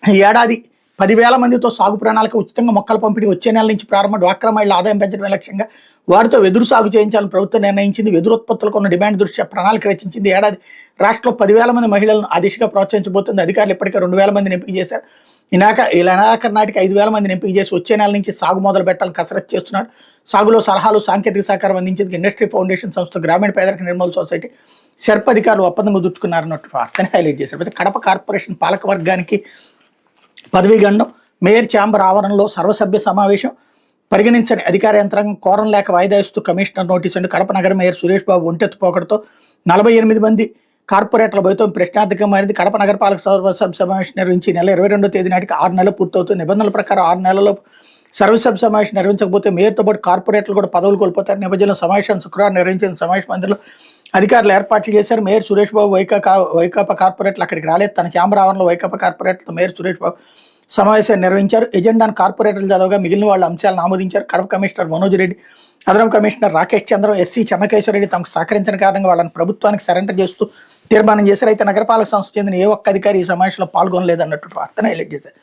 ఈ ఏడాది 10,000 మందితో సాగు ప్రణాళిక ఉచితంగా మొక్కల పంపిణీ వచ్చే నెల నుంచి ప్రారంభం. డ్వాక్రా మహిళల ఆదాయం పెంచడమే లక్ష్యంగా వారితో వెదురు సాగు చేయించాలని ప్రభుత్వం నిర్ణయించింది. వెదురు ఉత్పత్తులకు ఉన్న డిమాండ్ దృష్ట్యా ప్రణాళిక రచించింది. ఏడాది రాష్ట్రంలో 10,000 మంది మహిళలను ఆ దిశగా ప్రోత్సహించబోతుంది. అధికారులు ఇప్పటికే 2,000 మందిని ఎంపిక చేశారు. ఈ నెలాఖరు నాటికి 5,000 మందిని ఎంపిక చేసి వచ్చే నెల నుంచి సాగు మొదలు పెట్టాలని కసరత్తు చేస్తున్నాడు. సాగులో సలహాలు, సాంకేతిక సహకారం అందించేందుకు ఇండస్ట్రీ ఫౌండేషన్ సంస్థ, గ్రామీణ పేదరిక నిర్మూలన సొసైటీ, సెర్ప్ అధికారులు ఒప్పందం కుదుర్చుకున్నారన్నట్టు వార్తని హైలైట్ చేశారు. అయితే కడప కార్పొరేషన్ పాలక వర్గానికి పదవీగండం. మేయర్ ఛాంబర్ ఆవరణలో సర్వసభ్య సమావేశం. పరిగణించని అధికార యంత్రాంగం కోరం లేక వాయిదా ఇస్తూ కమిషనర్ నోటీసు అంటూ కడప నగర మేయర్ సురేష్ బాబు ఒంటెత్తు పోకడతో 48 మంది కార్పొరేటర్ల భయతో ప్రశ్నార్థకంగా మారింది. కడప నగరపాలక సర్వసభ్య సమావేశం నిర్వహించి నెల 22వ తేదీ నాటికి 6 నెలలు పూర్తవుతుంది. నిబంధనల ప్రకారం 6 నెలల్లో సర్వసభ్య సమావేశం నిర్వహించకపోతే మేయర్తో పాటు కార్పొరేటర్లు కూడా పదవులు కోల్పోతారు. నేపథ్యంలో సమావేశాన్ని శుక్రవారం నిర్వహించిన సమావేశ మందిరంలో అధికారులు ఏర్పాట్లు చేశారు. మేయర్ సురేష్ బాబు వైకాపా కార్పొరేటర్లు అక్కడికి రాలేదు. తన ఛాంబర్ ఆవరణలో వైకాపా కార్పొరేటర్లతో మేయర్ సురేష్ బాబు సమావేశాన్ని నిర్వహించారు. ఎజెండాను కార్పొరేటర్లు చదవగా మిగిలిన వాళ్ళ అంశాలను ఆమోదించారు. కడప కమిషనర్ మనోజ్ రెడ్డి, అదనపు కమిషనర్ రాకేష్ చంద్రం, ఎస్సీ చెన్నకేశ్వరరెడ్డి తమకు సహకరించిన కారణంగా వాళ్ళని ప్రభుత్వానికి సరెండర్ చేస్తూ తీర్మానం చేశారు. అయితే నగరపాలక సంస్థ చెందిన ఏ ఒక్క అధికారి ఈ సమావేశంలో పాల్గొనలేదన్నట్టు వార్తను హైలైట్ చేశారు.